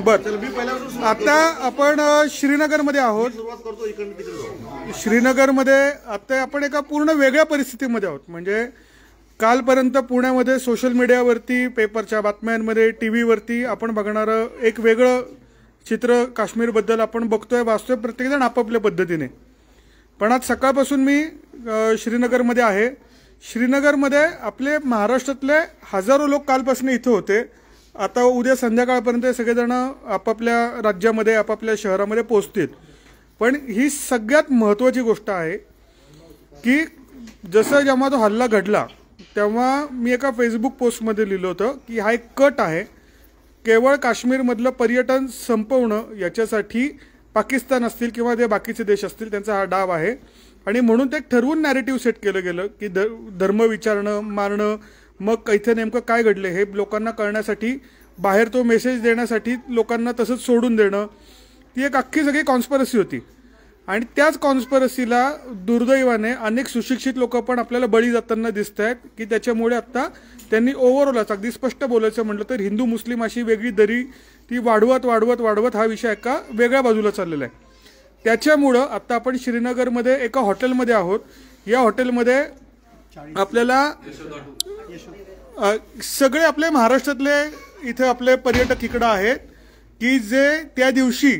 बर, आता आपण श्रीनगरमध्ये आहोत. श्रीनगरमध्ये आता आपण एका पूर्ण वेगळ्या परिस्थितीमध्ये आहोत. म्हणजे कालपर्यंत पुण्यामध्ये सोशल मीडियावरती, पेपरच्या बातम्यांमध्ये, टी व्हीवरती आपण बघणारं एक वेगळं चित्र काश्मीरबद्दल आपण बघतोय, वाचतोय प्रत्येकजण आपापल्या पद्धतीने. पण आज सकाळपासून मी श्रीनगरमध्ये आहे. श्रीनगरमध्ये आपले महाराष्ट्रातले हजारो लोक कालपासून इथं होते. आता उद्या संध्याकाळपर्यंत सगळेजण आपापल्या राज्यामध्ये, आपापल्या शहरामध्ये पोहोचतील. पण ही सगळ्यात महत्त्वाची गोष्ट आहे की जसं जेव्हा तो हल्ला घडला तेव्हा मी एका फेसबुक पोस्टमध्ये लिहिलं होतं की हा एक कट आहे. केवळ काश्मीरमधलं पर्यटन संपवणं याच्यासाठी पाकिस्तान असतील किंवा जे बाकीचे देश असतील त्यांचा हा डाव आहे. आणि म्हणून ते ठरवून नॅरेटिव्ह सेट केलं गेलं की धर्म विचारणं, मारणं, मग इथे नेमकं काय घडले हे लोकांना कळण्यासाठी, बाहेर तो मेसेज देण्यासाठी लोकांना तसंच सोडून देणं, ती एक अख्खी सगळी कॉन्स्पिरसी होती. आणि त्याच कॉन्स्पिरसीला दुर्दैवाने अनेक सुशिक्षित लोक पण आपल्याला बळी जाताना दिसत आहेत की त्याच्यामुळे आता त्यांनी ओव्हरऑलच अगदी स्पष्ट बोलायचं म्हटलं तर हिंदू मुस्लिम अशी वेगळी दरी ती वाढवत हा विषय एका वेगळ्या बाजूला चाललेला आहे. त्याच्यामुळं आता आपण श्रीनगरमध्ये एका हॉटेलमध्ये आहोत. या हॉटेलमध्ये आपल्याला सगळे आपले महाराष्ट्रातले इथे आपले पर्यटक इकडं आहेत की जे त्या दिवशी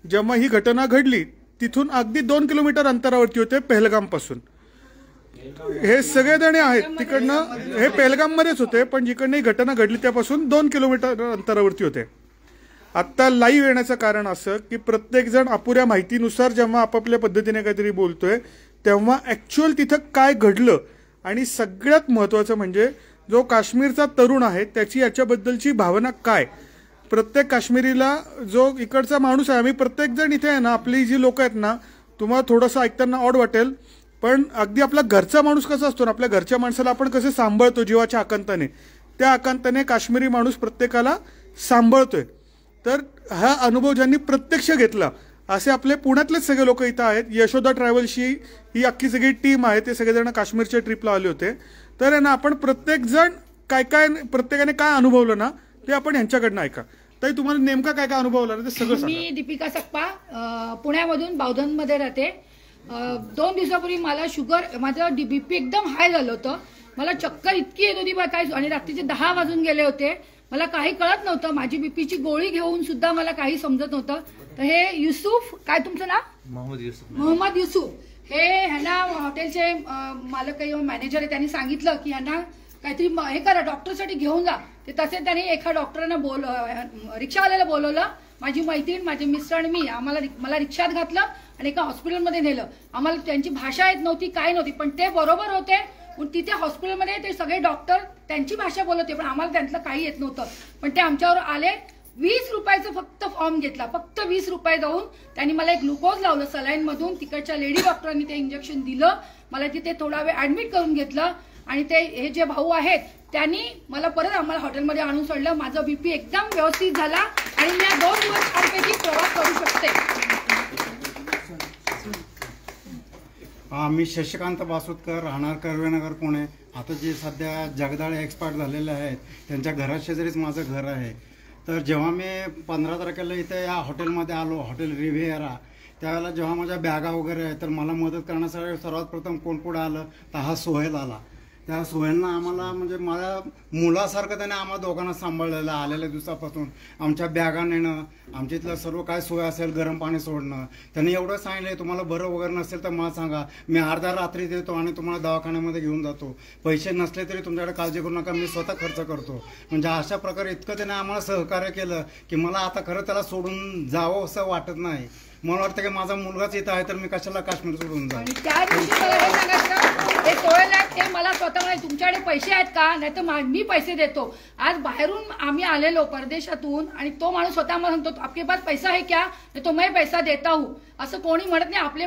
जेव्हा ही घटना घडली तिथून अगदी 2 किलोमीटर अंतरावरती होते पहलगामपासून. हे सगळेजण आहेत तिकडनं, हे पहलगाममध्येच होते पण जिकडनं ही घटना घडली त्यापासून 2 किलोमीटर अंतरावरती होते. आत्ता लाईव्ह येण्याचं कारण असं की प्रत्येकजण अपुऱ्या माहितीनुसार जेव्हा आपापल्या पद्धतीने काहीतरी बोलतोय तेव्हा ॲक्च्युअल तिथं काय घडलं आणि सगळ्यात महत्त्वाचं म्हणजे जो काश्मीरचा तरुण आहे त्याची याच्याबद्दलची भावना काय. प्रत्येक काश्मीरीला जो इकडचा माणूस आहे, आम्ही प्रत्येकजण इथे आहे ना, आपली जी लोक आहेत ना, तुम्हाला थोडंसं ऐकताना ऑड वाटेल पण अगदी आपला घरचा माणूस कसा असतो ना, आपल्या घरच्या माणसाला आपण कसे सांभाळतो जीवाच्या आकांताने, त्या आकांताने काश्मीरी माणूस प्रत्येकाला सांभाळतोय. तर हा अनुभव ज्यांनी प्रत्यक्ष घेतला असे आपले पुण्यातलेच सगळे लोक इथं आहेत. यशोदा ट्रॅव्हल्सची ही अख्खी सगळी टीम आहे, ते सगळेजण काश्मीरच्या ट्रिपला आले होते. तर आहे ना, आपण प्रत्येकजण प्रत्येकाने काय अनुभवलं ना ते आपण यांच्याकडनं ऐका. ताई, तुम्हाला नेमका काय काय अनुभवलं ना ते सगळं सांगा. मी दीपिका सक्पा, पुण्यामधून बावधनमध्ये राहते. 2 दिवसापूर्वी मला माझं बीपी एकदम हाय झालं होतं. मला चक्कर इतकी येत होती काय, आणि रात्रीचे 10 वाजून गेले होते. मला काही कळत नव्हतं. माझी बीपीची गोळी घेऊन सुद्धा मला काही समजत नव्हतं. तर हे युसुफ, काय तुमचं नाव? मोहम्मद युसुफ. ह्यांना हॉटेलचे मालक किंवा मॅनेजर आहे, त्यांनी सांगितलं की ह्यांना काहीतरी हे करा, डॉक्टरसाठी घेऊन जा. ते तसे त्यांनी एका डॉक्टरांना रिक्षावाल्याला बोलवलं. माझी मैत्रीण, माझे मिस्टर आणि मी, मला रिक्षात घातलं आणि एका हॉस्पिटलमध्ये नेलं. आम्हाला त्यांची भाषा येत नव्हती, काय नव्हती, पण ते बरोबर होते. तिथे हॉस्पिटलमध्ये ते सगळे डॉक्टर त्यांची भाषा बोलत होते पण आम्हाला त्यातलं काही येत नव्हतं. पण ते आमच्यावर आले. 20 रुपयाचं फक्त फॉर्म घेतला, फक्त 20 रुपये देऊन त्यांनी मला एक ग्लुकोज लावलं सलाईन मधून. तिकडच्या लेडी डॉक्टरांनी ते इंजेक्शन दिलं. मला तिथे थोडा वेळ ऍडमिट करून घेतलं आणि ते हे जे भाऊ आहेत त्यांनी मला परत आम्हाला हॉटेलमध्ये आणून सोडलं. माझं बीपी एकदम व्यवस्थित झाला आणि मी 2 दिवस छानपैकी प्रवास करू शकते. मी शशिकांत बासुतकर, राहणार कर्वेनगर, पुणे. आता जे सध्या जगदाळे एक्सपायर झालेले आहेत त्यांच्या घराशेजारीच माझं घर आहे. तर जेव्हा मी 15 तारखेला इथे या हॉटेलमध्ये आलो, हॉटेल रिव्हिएरा, त्यावेळेला जेव्हा माझ्या बॅगा वगैरे आहे तर मला मदत करण्यासाठी सर्वात प्रथम कोण पुढे आलं तर हा सोहेल आला. त्या सोहेलनं आम्हाला म्हणजे माझ्या मुलासारखं त्याने आम्हाला दोघांना सांभाळलेलं. आलेल्या दिवसापासून आमच्या बॅगा नेणं, आमच्या इथलं सर्व काय सोय असेल, गरम पाणी सोडणं. त्यांनी एवढं सांगितलं, तुम्हाला बरं वगैरे नसेल तर मला सांगा, मी अर्ध्या रात्री देतो आणि तुम्हाला दवाखान्यामध्ये घेऊन जातो. पैसे नसले तरी तुमच्याकडे काळजी करू नका, मी स्वतः खर्च करतो. म्हणजे अशा प्रकारे इतकं त्याने आम्हाला सहकार्य केलं की मला आता खरं त्याला सोडून जावं असं वाटत नाही. मला वाटतं की माझा मुलगाच इथं आहे तर मी कशाला काश्मीर सोडून जाऊ. त्या दिवशी मला हे सांगायचं, हे सोहेल आहेत ते मला स्वतः म्हणाले, तुमच्याकडे पैसे आहेत का, नाही तर मी पैसे देतो. आज बाहेरून आम्ही आलेलो परदेशातून आणि तो माणूस स्वतः मला म्हणतो, आपके पास पैसा है क्या, तो मैं पैसा देता हूँ. असं कोणी म्हणत नाही. आपले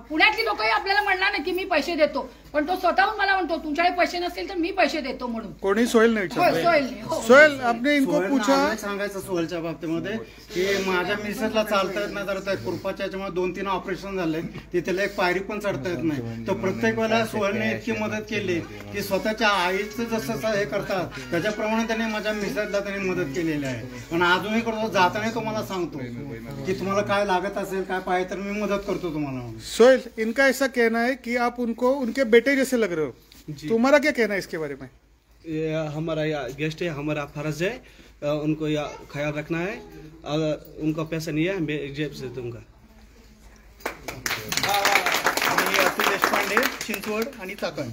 पुण्यातली लोकही आपल्याला म्हणणार नाही की मी पैसे देतो. पण तो स्वतःहून मला म्हणतो तुमच्याकडे पैसे नसतील तर मी पैसे देतो म्हणून. कोणी सोहेल नाही होय, विचारलं. सोहेलने, हो. सोहेल आपने इनको सोहेलनं पूछा. आम्हाला सांगायचं सोहेलच्या बाबतीमध्ये की माझ्या मिसेसला चालता येत नाही, तर त्या कुरपाच्या याच्यामुळे 2-3 ऑपरेशन झाले, तिथेला एक पायरी पण चढता येत नाही. तर प्रत्येक वेळेला सोहेलने इतकी मदत केली की स्वतःच्या आईचं जसं हे करतात त्याच्याप्रमाणे त्यांनी माझ्या मिसेसला त्यांनी मदत केलेली आहे. पण अजूनही करतो, जाताना तुम्हाला सांगतो की तुम्हाला काय लागत असेल काय पाहिजे तर मी मदत करतो तुम्हाला. सोहेल, इनका ऐसा कहना है कि आप उनको उनके बेटे जैसे लग रहे हो, तुम्हारा क्या कहना है इसके बारे में? ये हमारा गेस्ट है, हमारा फर्ज है उनको ख्याल रखना है. अगर उनका पैसा नहीं है मैं जेब से दूंगा. मी अतुल देशपांडे, चिंचवड आणि चाकण.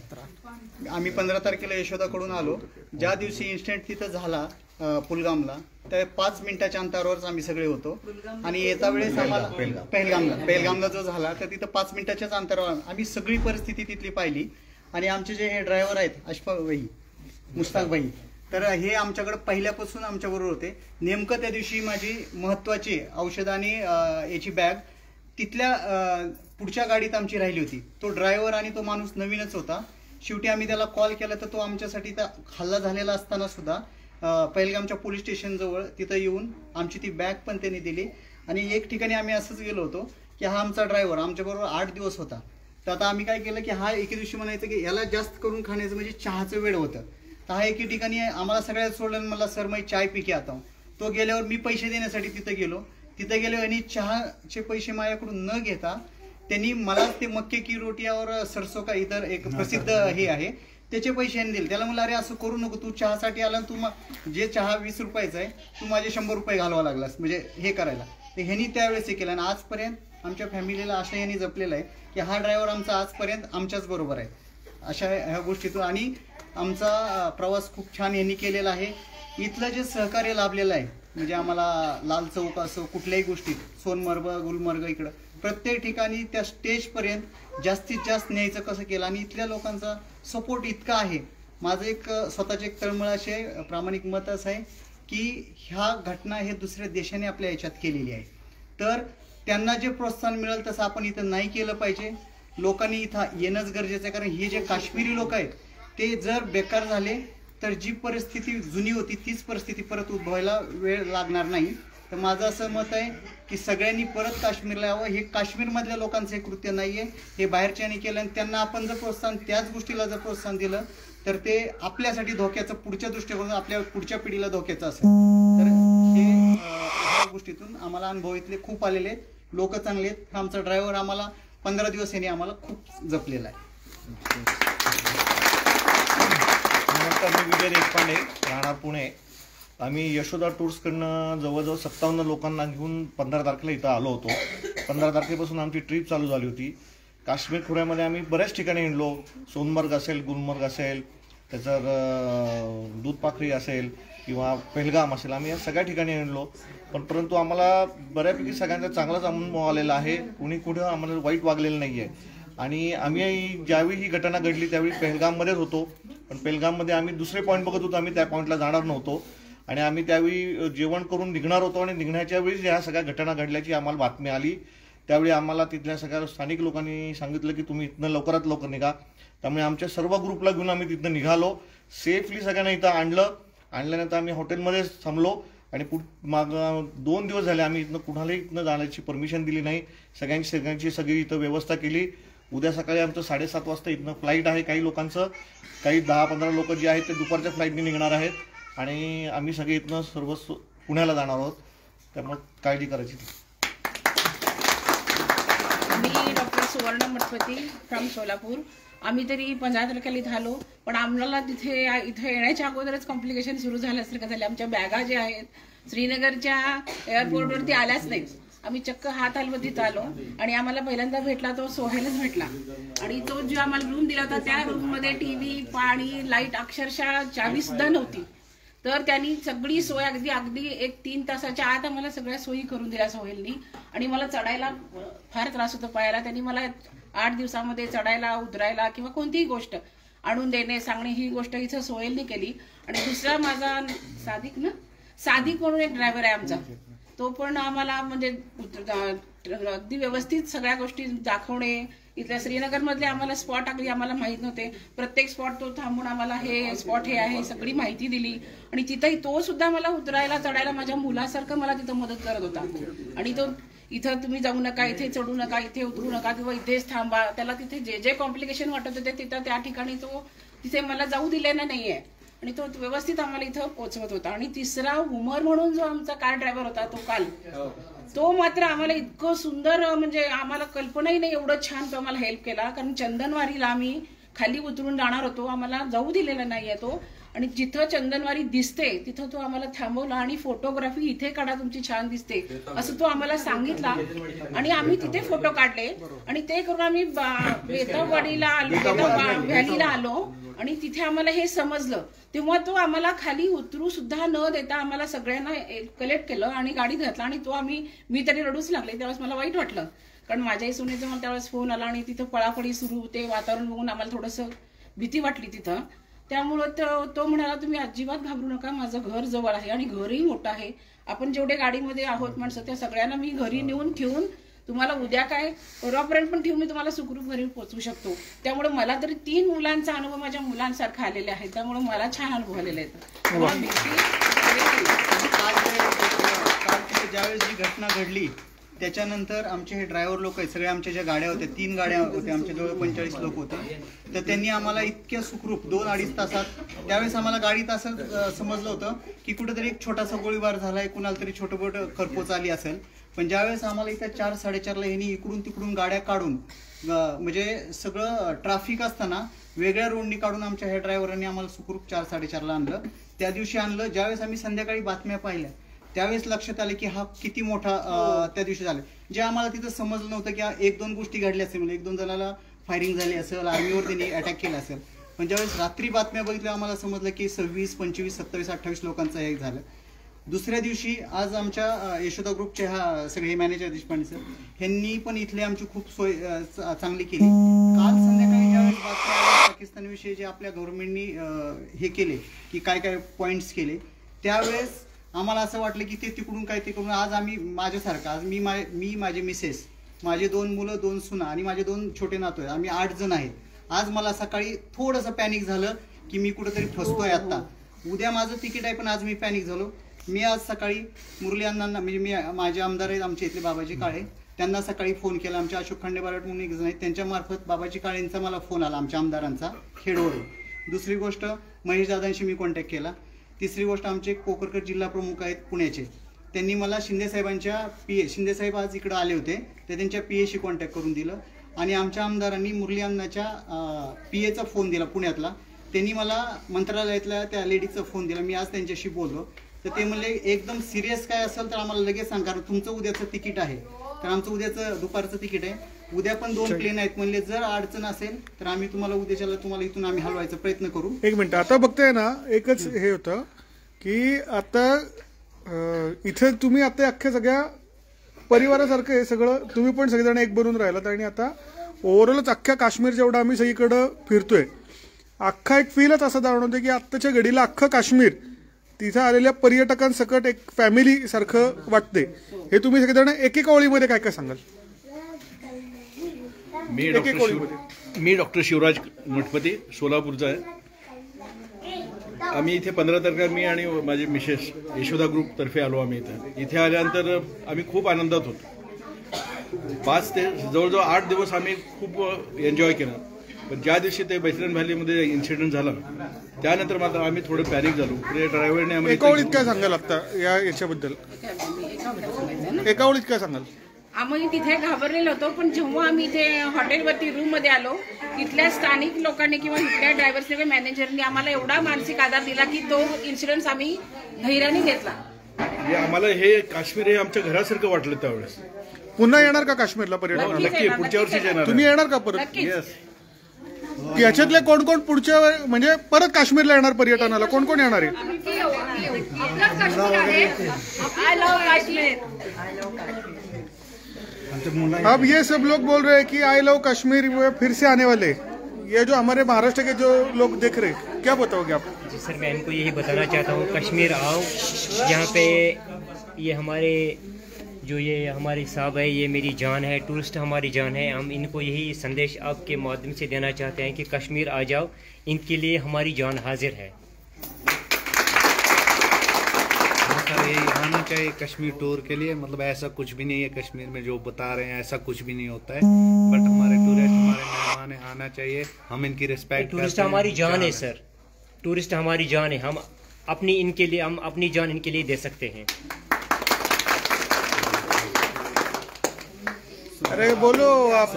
आम्ही 15 तारखेला यशोदाकडून आलो. ज्या दिवशी इन्सिडेंट तिथं झाला पुलगामला, त्या 5 मिनिटाच्या अंतरावरच आम्ही सगळे होतो. आणि येता वेळेस आम्हाला पेहलगामला जो झाला तर तिथं 5 मिनिटाच्याच अंतरावर आम्ही सगळी परिस्थिती तिथली पाहिली. आणि आमचे जे हे ड्रायव्हर आहेत अशफाक भाई, मुस्ताक भाई, तर हे आमच्याकडे पहिल्यापासून आमच्याबरोबर होते. नेमकं त्या दिवशी माझी महत्त्वाची औषध आणि याची बॅग तिथल्या पुढच्या गाडीत आमची राहिली होती. तो ड्रायव्हर आणि तो माणूस नवीनच होता. शेवटी आम्ही त्याला कॉल केला तर तो आमच्यासाठी त्या हल्ला झालेला असताना सुद्धा पहिलगामच्या पोलीस स्टेशनजवळ तिथं येऊन आमची ती बॅग पण त्यांनी दिली. आणि एक ठिकाणी आम्ही असंच गेलो होतो की हा आमचा ड्रायव्हर आमच्याबरोबर 8 दिवस होता. तर आता आम्ही काय केलं की हा एके दिवशी म्हणायचं की याला जास्त करून खाण्याचं म्हणजे चहाचं वेळ होतं. तर हा एके ठिकाणी आम्हाला सगळ्यात सोडलं, मला सर मी चाय पी के आता हूं. तो गेल्यावर मी पैसे देण्यासाठी तिथं गेलो. तिथं गेल्यावर यांनी चहाचे पैसे माझ्याकडून न घेता त्यांनी मला ते मक्के की रोटी और सरसो का इतर एक प्रसिद्ध हे आहे त्याचे पैसे यांनी दिले. त्याला म्हणलं अरे असं करू नको, तू चहासाठी आला, तू जे चहा 20 रुपयाचा आहे तू माझे 100 रुपये घालवा लागलास म्हणजे हे करायला. तर ह्यांनी त्यावेळेस हे केलं. आणि आजपर्यंत आमच्या फॅमिलीला असं यांनी जपलेलं आहे की हा ड्रायव्हर आमचा आजपर्यंत आमच्याच बरोबर आहे. अशा ह्या गोष्टीतून आणि आमचा प्रवास खूप छान यांनी केलेला आहे. इथलं जे सहकार्य लाभलेलं आहे म्हणजे आम्हाला लाल चौक असो कुठल्याही गोष्टीत, सोनमर्ग, गुलमर्ग, इकडं प्रत्येक ठिकाणी त्या स्टेजपर्यंत जास्तीत जास्त न्यायचं कसं केलं. आणि इथल्या लोकांचा सपोर्ट इतका आहे. माझं एक स्वतःचे एक तळमळ असे प्रामाणिक मत असं आहे की ह्या घटना हे दुसऱ्या देशाने आपल्या याच्यात केलेली आहे. तर त्यांना जे प्रोत्साहन मिळेल तसं आपण इथं नाही केलं पाहिजे. लोकांनी इथं येणंच गरजेचं आहे. कारण हे जे काश्मीरी लोक आहेत ते जर बेकार झाले तर जी परिस्थिती जुनी होती तीच परिस्थिती परत उद्भवायला वेळ लागणार नाही. तर माझं असं मत आहे की सगळ्यांनी परत काश्मीरला यावं. हे काश्मीरमधल्या लोकांचं हे कृत्य नाही आहे, हे बाहेरच्यानी केलं. आणि त्यांना आपण जर प्रोत्साहन त्याच गोष्टीला जर प्रोत्साहन दिलं तर ते आपल्यासाठी धोक्याचं, पुढच्या दृष्टिकोनातून आपल्या पुढच्या पिढीला धोक्याचं असेल. तर हे ह्या गोष्टीतून आम्हाला अनुभव इथले खूप आलेले आहेत. लोक चांगले आहेत. आमचा ड्रायव्हर आम्हाला 15 दिवस यांनी आम्हाला खूप जपलेला आहे. नमस्कार, मी विजय देशपांडे, राहणार पुणे. आम्ही यशोदा टूर्सकडनं जवळजवळ 57 लोकांना घेऊन 15 तारखेला इथं आलो होतो. 15 तारखेपासून आमची ट्रिप चालू झाली होती. काश्मीर खोऱ्यामध्ये आम्ही बऱ्याच ठिकाणी हिंडलो. सोनमर्ग असेल, गुलमर्ग असेल, त्याचं दूधपाखरी असेल किंवा पेहलगाम असेल, आम्ही या सगळ्या ठिकाणी हिंडलो. परंतु आम्हाला बऱ्यापैकी सगळ्यांचा चांगलाच अनुभव आलेला आहे. कुठं आम्हाला वाईट वागलेलं नाही आहे. आणि आम्ही ज्यावेळी ही घटना घडली त्यावेळी पेहलगाममध्येच होतो. पण पेहलगाममध्ये आम्ही दुसरे पॉईंट बघत होतो, आम्ही त्या पॉईंटला जाणार नव्हतो. आणि आम्ही त्यावेळी जेवण करून निघणार होतो. आणि निघण्याच्या वेळी ह्या सगळ्या घटना घडल्याची आम्हाला बातमी आली. त्यावेळी आम्हाला तिथल्या सगळ्या स्थानिक लोकांनी सांगितलं की तुम्ही इथनं लवकरात लवकर निघा. त्यामुळे आमच्या सर्व ग्रुपला घेऊन आम्ही तिथनं निघालो. सेफली सगळ्यांना इथं आणल्यानंतर आम्ही हॉटेलमध्येच थांबलो. आणि माग 2 दिवस झाले आम्ही इथनं कुणालाही इथनं जाण्याची परमिशन दिली नाही. सगळ्यांची सगळी इथं व्यवस्था केली. उद्या सकाळी आमचं 7:30 वाजता इथनं फ्लाईट आहे. काही लोकांचं, काही 10-15 लोक जे आहेत ते दुपारच्या फ्लाईटने निघणार आहेत. आणि आम्ही सगळे इथनं सर्व पुण्याला जाणार आहोत. त्यामुळे काळजी करायची. मी डॉक्टर सुवर्ण मठपती फ्रॉम सोलापूर. आम्ही तरी 15 तारखेला इथं आलो, पण आम्हाला इथं येण्याच्या अगोदरच कॉम्प्लिकेशन सुरू झाल्यासारखं झाले. आमच्या बॅगा ज्या आहेत श्रीनगरच्या एअरपोर्टवरती आल्याच नाहीत. आम्ही चक्क हात हलवत इथं आलो. आणि आम्हाला पहिल्यांदा भेटला तो सोहेलच भेटला. आणि तो जो आम्हाला रूम दिला होता त्या रूममध्ये टीव्ही, पाणी, लाईट, अक्षरशः चावी सुद्धा नव्हती. तर त्यांनी सगळी सोय अगदी 1-3 तासाच्या आत आम्हाला सगळ्या सोयी करून दिल्या सोहेलनी. आणि मला चढायला फार त्रास होतो पायाला. त्यांनी मला 8 दिवसामध्ये चढायला, उतरायला किंवा कोणतीही गोष्ट आणून देणे सांगणे ही गोष्ट इथं सोहेलनी केली. आणि दुसरा माझा सादिक म्हणून एक ड्रायव्हर आहे आमचा, तो पण आम्हाला म्हणजे अगदी व्यवस्थित सगळ्या गोष्टी दाखवणे. इथल्या श्रीनगरमधले आम्हाला स्पॉट अगदी आम्हाला माहीत नव्हते, प्रत्येक स्पॉट तो थांबून आम्हाला हे स्पॉट हे आहे सगळी माहिती दिली. आणि तिथंही तो सुद्धा मला उतरायला चढायला माझ्या मुलासारखं मला तिथं मदत करत होता. आणि तो इथं तुम्ही जाऊ नका, इथे चढू नका, इथे उतरू नका किंवा इथेच थांबा, त्याला तिथे जे जे कॉम्प्लिकेशन वाटत होते तिथं त्या ठिकाणी तो तिथे मला जाऊ दिलेला नाहीये आणि तो व्यवस्थित आम्हाला इथं पोहोचवत होता. आणि तिसरा उमर म्हणून जो आमचा कार ड्रायव्हर होता तो काल, तो मात्र आम्हाला इतकं सुंदर म्हणजे आम्हाला कल्पनाही नाही एवढं छान तो आम्हाला हेल्प केला. कारण चंदनवारीला आम्ही खाली उतरून जाणार होतो, आम्हाला जाऊ दिलेला नाहीये तो. आणि जिथं चंदनवारी दिसते तिथं तो आम्हाला थांबवला आणि फोटोग्राफी इथे काढा तुमची छान दिसते असं तो आम्हाला सांगितला. आणि आम्ही तिथे फोटो काढले आणि ते करून आम्ही बेताबवाडीला व्हॅलीला आलो. आणि तिथे आम्हाला हे समजलं तेव्हा तो आम्हाला खाली उतरू सुद्धा न देता आम्हाला सगळ्यांना कलेक्ट केलं आणि गाडीत घातला. आणि तो मी तरी रडूच लागले, त्यावेळेस मला वाईट वाटलं कारण माझ्याही सुनेचा मला त्यावेळेस फोन आला आणि तिथं पळापळी सुरू होते. वातावरण बघून आम्हाला थोडंसं भीती वाटली तिथं. त्यामुळं तो म्हणाला तुम्ही अजिबात घाबरू नका, माझं घर जवळ आहे आणि घरही मोठं आहे, आपण जेवढे गाडीमध्ये आहोत माणसं त्या सगळ्यांना मी घरी नेऊन ठेवून तुम्हाला उद्या काय परवापर्यंत पण ठेवून मी तुम्हाला सुखरूप घरी पोहोचवू शकतो. त्यामुळे मला तरी 3 मुलांचा अनुभव माझ्या मुलांसारखा आलेला आहे, त्यामुळे मला छान अनुभव आलेला आहे. ज्यावेळेस जी घटना घडली त्याच्यानंतर आमचे हे ड्रायव्हर लोक आहेत सगळे, आमच्या ज्या गाड्या होत्या 3 गाड्या होत्या, आमच्या जवळ 45 लोक होते, तर त्यांनी आम्हाला इतक्या सुखरूप 2-2.5 तासात, त्यावेळेस आम्हाला गाडीत असं समजलं होतं की कुठेतरी एक छोटासा गोळीबार झालाय, कुणाला तरी छोटं मोठं खरपोच आली असेल. पण ज्यावेळेस आम्हाला इथं 4-4:30ला ह्यांनी इकडून तिकडून गाड्या काढून म्हणजे सगळं ट्रॅफिक असताना वेगळ्या रोडनी काढून आमच्या ह्या ड्रायव्हरांनी आम्हाला सुखरूप 4-4:30ला आणलं. त्या दिवशी आणलं ज्यावेळेस आम्ही संध्याकाळी बातम्या पाहिल्या त्यावेळेस लक्षात आलं की हा किती मोठा त्या दिवशी झाला. जे आम्हाला तिथं समजलं नव्हतं की 1-2 गोष्टी घडल्या असेल, म्हणजे 1-2 जणाला फायरिंग झाली असेल, आर्मीवर त्यांनी अटॅक केला असेल. पण ज्यावेळेस रात्री बातम्या बघितल्या आम्हाला समजलं की 26, 25, 27, 28 लोकांचं हे झालं. दुसऱ्या दिवशी आज आमच्या यशोदा ग्रुपचे सगळे मॅनेजर देशपांडे सर ह्यांनी पण इथले आमची खूप सोय चांगली केली. काल संध्याकाळी ज्यावेळेस बातम्या पाकिस्तानविषयी जे आपल्या गव्हर्नमेंटनी हे केले की काय काय पॉईंट्स केले, त्यावेळेस आम्हाला असं वाटलं की ते तिकडून काय ते करून आज आम्ही माझ्यासारखं आज मी माझे मिसेस, माझे 2 मुलं, 2 सुना आणि माझे 2 छोटे नातू आहेत, आम्ही 8 जण आहेत. आज मला सकाळी थोडंसं पॅनिक झालं की मी कुठेतरी फसतोय आता, उद्या माझं तिकीट आहे, पण आज मी पॅनिक झालो. मी आज सकाळी मुरली अण्णांना म्हणजे माझे आमदार आहेत आमचे इथले बाबाजी काळे, त्यांना सकाळी फोन केला. आमचे अशोक खंडे बारट म्हणून एक जण आहेत, त्यांच्या मार्फत बाबाजी काळेंचा मला फोन आला आमच्या आमदारांचा खेडवरून. दुसरी गोष्ट महेश दादांशी मी कॉन्टॅक्ट केला. तिसरी गोष्ट आमचे कोकरकर जिल्हा प्रमुख आहेत पुण्याचे, त्यांनी मला शिंदेसाहेबांच्या PA, शिंदेसाहेब आज इकडे आले होते ते त्यांच्या PAशी कॉन्टॅक्ट करून दिलं. आणि आमच्या आमदारांनी मुरली अण्णाच्या PAचा फोन दिला पुण्यातला, त्यांनी मला मंत्रालयातल्या त्या लेडीचा फोन दिला. मी आज त्यांच्याशी बोललो तर ते म्हणले एकदम सिरियस काय असेल तर आम्हाला लगेच सांगा, कारण तुमचं उद्याचं तिकीट आहे, तर आमचं उद्याचं दुपारचं तिकीट आहे, उद्या पण 2 प्लेन आहेत म्हणले, जर अडचण असेल तर आम्ही तुम्हाला उद्याच्याला तुम्हाला इथून आम्ही हलवायचा प्रयत्न करू. 1 मिनिट, आता बघताय ना, एकच हे होतं की आता इथे तुम्ही आता अख्ख्या सगळ्या परिवारासारखं हे सगळं तुम्ही पण सगळेजण एक बनून राहिलात आणि आता ओव्हरऑलच अख्ख्या काश्मीर जेवढा आम्ही सगळीकडं फिरतोय अख्खा एक फीलच असं जाणवतं की आत्ताच्या घडीला अख्खं काश्मीर तिथं आलेल्या पर्यटकांसकट एक फॅमिली सारखं वाटते. हे तुम्ही सगळेजण एकेका ओळीमध्ये काय काय सांगाल? मी डॉक्टर शिवराज मठपती सोलापूरचा आहे. आम्ही इथे 15 तारखेला मी आणि माझे मिसेस यशोदा ग्रुप तर्फे आलो. आम्ही इथे आल्यानंतर आम्ही खूप आनंदात होतो. 5 ते जवळजवळ 8 दिवस आम्ही खूप एन्जॉय केलं. पण ज्या दिवशी ते बैसरन व्हॅलीमध्ये इन्सिडेंट झाला त्यानंतर मात्र आम्ही थोडे पॅनिक झालो. ड्रायव्हरने आम्हाला एका ओळीत काय सांगाल आता याच्याबद्दल? एका ओळीत काय सांगाल? आम्ही तिथे घाबरलेलो होतो, पण जेव्हा आम्ही इथे हॉटेलवरती रूम मध्ये आलो तिथल्या स्थानिक लोकांनी किंवा इथल्या ड्रायव्हर्सने किंवा मॅनेजरने आम्हाला एवढा मानसिक आधार दिला की तो इन्सिडेंट आम्ही धैर्याने घेतला. आम्हाला हे काश्मीर हे आमच्या घरासारखं वाटलं त्यावेळेस. पुन्हा येणार का काश्मीरला पर्यटन? नक्की पुढच्या वर्षी येणार. तुम्ही येणार का परत? याच्यातले कोण कोण पुढच्या म्हणजे परत काश्मीरला येणार पर्यटनाला? कोण कोण येणार आहे? अब ये सब लोग बोल रहे हैं कि आई लव कश्मीर वो फिर से आने वाले, ये जो हमारे महाराष्ट्र के जो लोग देख रहे हैं, क्या बताओगे आप? जी सर, मैं इनको यही बताना चाहता हूँ, कश्मीर आओ, यहाँ पे ये हमारे जो ये हमारे साहब है, ये मेरी जान है, टूरिस्ट हमारी जान है। हम इनको यही संदेश आपके माध्यम से देना चाहते हैं कि कश्मीर आ जाओ, इनके लिए हमारी जान हाजिर है। सर यही आना चाहिए कश्मीर टूर के लिए, मतलब ऐसा कुछ भी नहीं है कश्मीर में जो बता रहे हैं, ऐसा कुछ भी नहीं होता है। बट हमारे टूरिस्ट, हमारे मेहमान आना चाहिए, हम इनकी रिस्पेक्ट। टूरिस्ट हमारी जान है सर, टूरिस्ट हमारी जान है। हम अपनी जान इनके लिए दे सकते हैं। अरे बोलो आप तो,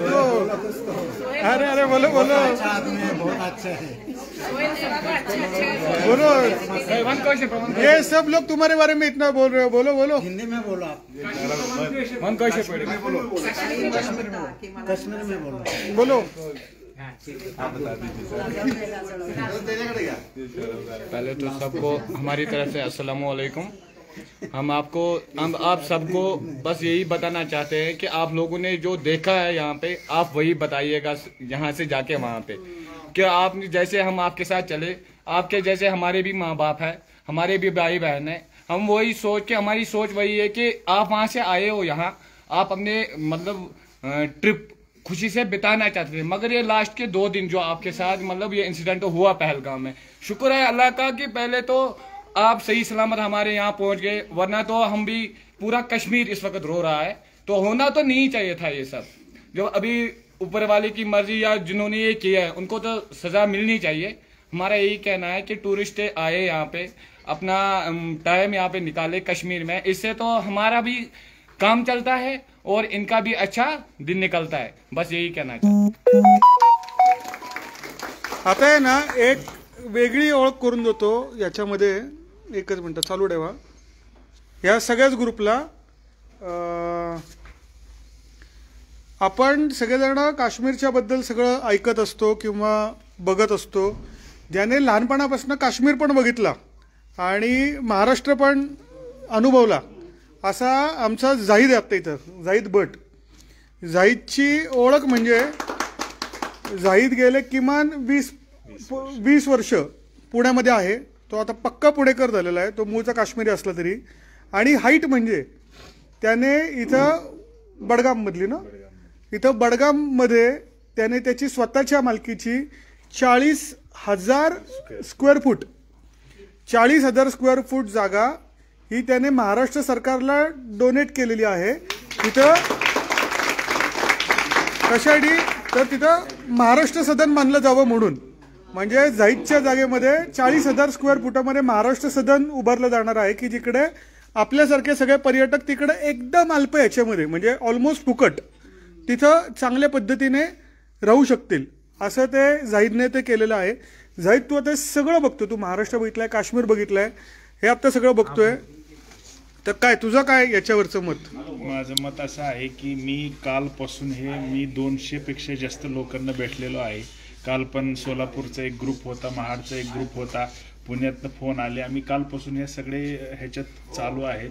अरे बोलो बोलो, बहुत अच्छा है। बोलो। ये सब लोग तुम्हारे बारे में इतना बोल रहे हो, बोलो बोलो। हिंदी में बोलो आप। कश्मीर में बोलो। बोलो। पहले तो सबको हमारी तरफ से अस्सलाम वालेकुम। हम आप सबको बस यही बताना चाहते हैं कि आप लोगों ने जो देखा है यहाँ पे, आप वही बताइएगा यहाँ से जाके वहाँ पे, कि आप जैसे हम आपके साथ चले, आपके जैसे हमारे भी माँ बाप है, हमारे भी भाई बहन है। हम वही सोच के, हमारी सोच वही है कि आप वहाँ से आए हो यहाँ, आप अपने मतलब ट्रिप खुशी से बिताना चाहते थे, मगर ये लास्ट के 2 दिन जो आपके साथ मतलब ये इंसिडेंट हुआ पहलगाम में, शुक्र है अल्लाह का कि पहले तो आप सही सलामत हमारे यहाँ पहुंच गए, वरना तो हम भी, पूरा कश्मीर इस वक्त रो रहा है। तो होना तो नहीं चाहिए था ये सब। जो अभी ऊपर वाले की मर्जी या जिन्होंने ये किया है उनको तो सजा मिलनी चाहिए। हमारा यही कहना है कि टूरिस्ट आए यहाँ पे, अपना टाइम यहाँ पे निकाले कश्मीर में, इससे तो हमारा भी काम चलता है और इनका भी अच्छा दिन निकलता है। बस यही कहना चाहिए। आता आहे ना, एक वेगळी ओळख करून देतो याच्यामध्ये, एकच मिनटं चालू ठेवा। या सगळ्याच ग्रुपला आपण सगळेजण काश्मीरच्या बद्दल सगळं ऐकत असतो किंवा बघत असतो। ज्याने लहानपणापासून काश्मीर पण बघितला आणि महाराष्ट्र पण अनुभवला असा आमचा जाहीद आहे आता इथं, जाहीद भट। जाहीदची ओळख म्हणजे जाहीद गेले किमान 20 वर्ष पुण्यामध्ये आहे। तो आता पक्का पुणेकर झालेला आहे, तो मूळचा काश्मीरी असला तरी। आणि हाईट म्हणजे त्याने इथं बडगाममधली ना, इथं बडगाममध्ये त्याने त्याची स्वतःच्या मालकीची 40,000 स्क्वेअर फूट 40,000 स्क्वेअर फूट जागा ही त्याने महाराष्ट्र सरकारला डोनेट केलेली आहे। तिथं कशासाठी तर तिथं महाराष्ट्र सदन मानलं जावं म्हणून, म्हणजे जाहीदच्या जागेमध्ये 40,000 स्क्वेअर फुटामध्ये महाराष्ट्र सदन उभारलं जाणार आहे की जिकडे आपल्यासारखे सगळे पर्यटक तिकडे एकदम अल्प याच्यामध्ये म्हणजे ऑलमोस्ट फुकट तिथं चांगल्या पद्धतीने राहू शकतील, असं ते जाहीदने ते केलेलं आहे। जाहीद तू आता सगळं बघतो, तू महाराष्ट्र बघितलाय, काश्मीर बघितलंय, हे आता सगळं बघतोय, तर काय तुझं काय याच्यावरचं मत? माझं मत असं आहे की मी कालपासून मी 200 पेक्षा जास्त लोकांना भेटलेलो आहे। काल पण सोलापूरचा एक ग्रुप होता, महाडचा एक ग्रुप होता, पुण्यातनं फोन आले। आम्ही कालपासून हे सगळे ह्याच्यात चालू आहेत।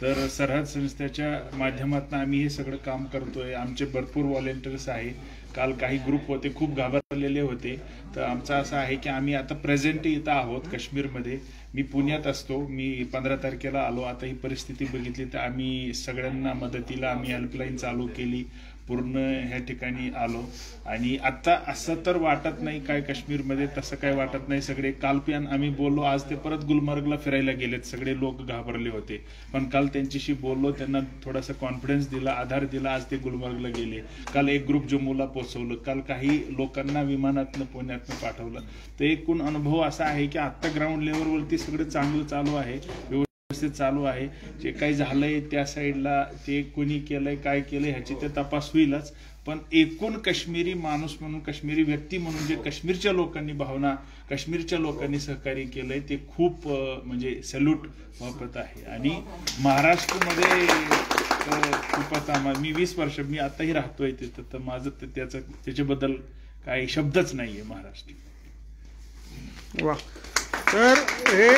तर सरहद संस्थेच्या माध्यमातून आम्ही हे सगळं काम करतोय। आमचे भरपूर व्हॉलेंटियर्स आहे। काल काही ग्रुप होते, खूप घाबरलेले होते। तर आमचं असं आहे की आम्ही आता प्रेझेंट इथं आहोत काश्मीरमध्ये। मी पुण्यात असतो, मी 15 तारखेला आलो। आता ही परिस्थिती बघितली तर आम्ही सगळ्यांना मदतीला आम्ही हेल्पलाईन चालू केली, पूर्ण ह्या ठिकाणी आलो। आणि आता असं तर वाटत नाही काय काश्मीरमध्ये, तसं काय वाटत नाही। सगळे काल पण आम्ही बोललो, आज ते परत गुलमर्गला फिरायला गेलेत, सगळे लोक घाबरले होते, पण काल त्यांच्याशी बोललो, त्यांना थोडासा कॉन्फिडन्स दिला, आधार दिला, आज ते गुलमर्गला गेले। काल एक ग्रुप जम्मूला पोहोचवलं, काल काही लोकांना विमानातनं पुण्यातनं पाठवलं। तर एकूण अनुभव असा आहे की आता ग्राउंड लेवलवरती सगळं चांगलं चालू आहे, व्यवस्थित चालू आहे। जे काही झालंय त्या साईडला ते कोणी केलंय, काय केलंय ह्याची ते तपास होईलच, पण एकूण काश्मीरी माणूस म्हणून, काश्मीरी व्यक्ती म्हणून जे काश्मीरच्या लोकांनी भावना, काश्मीरच्या लोकांनी सहकार्य केलंय ते खूप म्हणजे सॅल्यूट वापरत आहे। आणि महाराष्ट्रामध्ये खूपच मी 20 वर्ष मी आताही राहतोय तिथं, तर माझं त्याच्याबद्दल काही शब्दच नाहीये महाराष्ट्र। वा, तर हे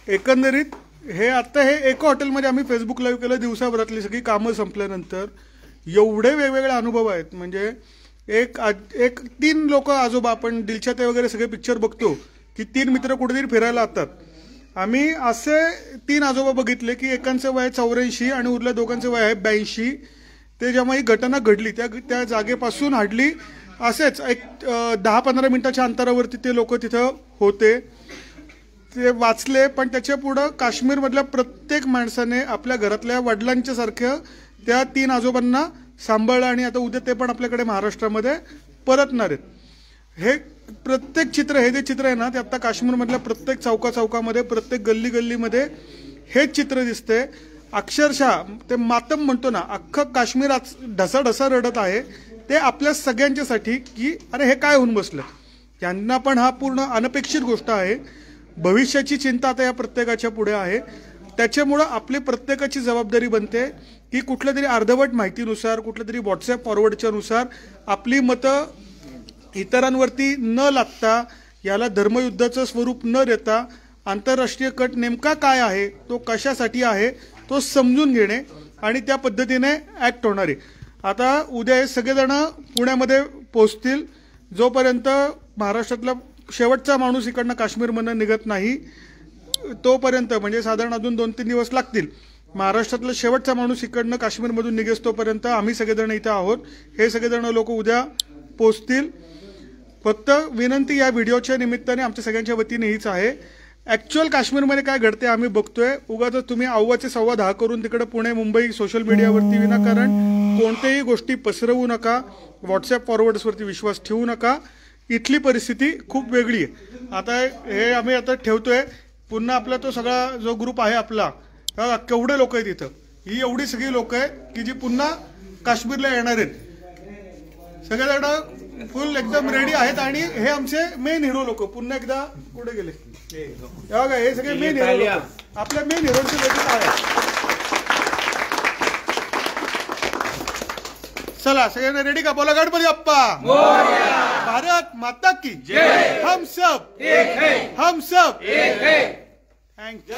एकंदरीत हे आता हे एका हॉटेलमध्ये आम्ही फेसबुक लाईव्ह केलं, दिवसाभरातली सगळी कामं संपल्यानंतर एवढे वेगवेगळे अनुभव आहेत। म्हणजे एक 3 लोक आजोबा, आपण दिलछाते वगैरे सगळे पिक्चर बघतो की 3 मित्र कुठेतरी फिरायला जातात आम्ही असे 3 आजोबा बघितले की एकांचं वय 84 आणि उरल्या दोघांचं वय आहे 82. ते जेव्हा ही घटना घडली त्या जागेपासून हार्डली असेच एक 10-15 मिनिटाच्या अंतरावरती ते लोक तिथं होते. ते वाचले, पण त्याच्या पुढं काश्मीरमधल्या प्रत्येक माणसाने आपल्या घरातल्या वडिलांच्या सारखं त्या 3 आजोबांना सांभाळलं आणि आता उद्या ते पण आपल्याकडे महाराष्ट्रामध्ये परतणार आहेत. हे प्रत्येक चित्र, हे जे चित्र आहे ना, ते आता काश्मीरमधल्या प्रत्येक चौकामध्ये, प्रत्येक गल्लीमध्ये हेच चित्र दिसते. अक्षरशः ते मातम म्हणतो ना, अख्खं काश्मीर आज ढसाढसा रडत आहे. ते आपल्या सगळ्यांच्यासाठी की अरे हे काय होऊन बसलं. त्यांना पण हा पूर्ण अनपेक्षित गोष्ट आहे. भविष्याची चिंता आता या प्रत्येकाच्या पुढे आहे. त्याच्यामुळं आपली प्रत्येकाची जबाबदारी बनते की कुठल्या तरी अर्धवट माहितीनुसार, कुठल्या तरी व्हॉट्सअप फॉरवर्डच्या नुसार आपली मतं इतरांवरती न लादता, याला धर्मयुद्धाचं स्वरूप न देता, आंतरराष्ट्रीय कट नेमका काय आहे, तो कशासाठी आहे, तो समजून घेणे आणि त्या पद्धतीने ॲक्ट होणार आहे. आता उद्या हे सगळेजण पुण्यामध्ये पोहोचतील. जोपर्यंत महाराष्ट्रातला शेवटचा माणूस इकडनं काश्मीरमधनं निघत नाही तोपर्यंत, म्हणजे साधारण अजून 2-3 दिवस लागतील, महाराष्ट्रातला शेवटचा माणूस इकडनं काश्मीरमधून निघेस तोपर्यंत आम्ही सगळेजण इथं आहोत. हे सगळेजण लोक उद्या पोचतील. फक्त विनंती या व्हिडिओच्या निमित्ताने आमच्या सगळ्यांच्या वतीने हीच आहे, ॲक्च्युअल काश्मीरमध्ये काय घडते आम्ही बघतोय. उगाच तुम्ही अव्वाचे 10 करून तिकडे पुणे मुंबई सोशल मीडियावरती विनाकारण कोणत्याही गोष्टी पसरवू नका, व्हॉट्सअप फॉरवर्ड्सवरती विश्वास ठेवू नका. इथली परिस्थिती खूप वेगळी आहे. आता हे आम्ही आता ठेवतोय, पुन्हा आपला तो सगळा जो ग्रुप आहे आपला, केवढे लोक आहेत इथं, ही एवढी सगळी लोक आहेत की जी पुन्हा काश्मीरला येणार आहेत. सगळेजण फुल एकदम रेडी आहेत आणि हे आमचे मेन हिरो लोक. पुन्हा एकदा कुठे गेले बघा, हे सगळे मेन हिरो लोक, आपल्या मेन हिरोची वेगळी आहे. चला सगळ्यांना रेडी का? बोला गणपती बाप्पा भारत माता की जय. हम सब एक है, हम सब एक है. थँक्यू.